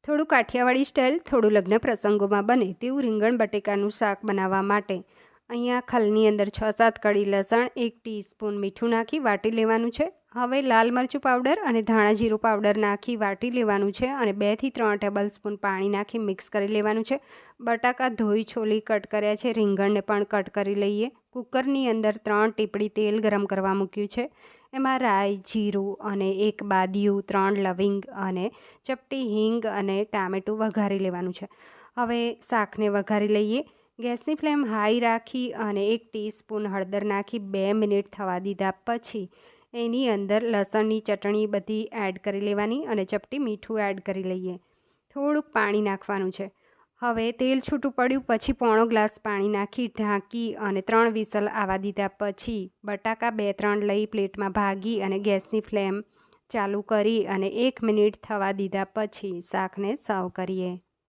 થોડું કાઠિયાવાડી સ્ટાઇલ, થોડું લગ્ન પ્રસંગોમાં બને તેવું રીંગણ બટેકાનું શાક બનાવવા માટે અહીંયા ખલની અંદર 6-7 કળી લસણ, 1 ટીસ્પૂન મીઠું નાખી વાટી લેવાનું છે. હવે લાલ મરચું પાવડર અને ધાણા જીરું પાવડર નાખી વાટી લેવાનું છે અને 2 થી 3 ટેબલ સ્પૂન પાણી નાખી મિક્સ કરી લેવાનું છે. બટાકા ધોઈ છોલી કટ કર્યા છે. રીંગણને પણ કટ કરી લઈએ. કુકરની અંદર 3 ટીપડી તેલ ગરમ કરવા મૂક્યું છે. એમાં રાઈ, જીરું અને 1 બાદિયું, 3 લવિંગ અને ચપટી હિંગ અને ટામેટું વઘારી લેવાનું છે. હવે શાકને વઘારી લઈએ. ગેસની ફ્લેમ હાઈ રાખી અને 1 ટીસ્પૂન હળદર નાખી 2 મિનિટ થવા દીધા પછી એની અંદર લસણની ચટણી બધી એડ કરી લેવાની અને ચપટી મીઠું એડ કરી લઈએ. થોડુંક પાણી નાખવાનું છે. હવે તેલ છૂટું પડ્યું પછી પોણો ગ્લાસ પાણી નાખી ઢાંકી અને 3 વિસલ આવવા દીધા પછી બટાકા 2-3 લઈ પ્લેટમાં ભાગી અને ગેસની ફ્લેમ ચાલુ કરી અને 1 મિનિટ થવા દીધા પછી શાકને સર્વ કરીએ.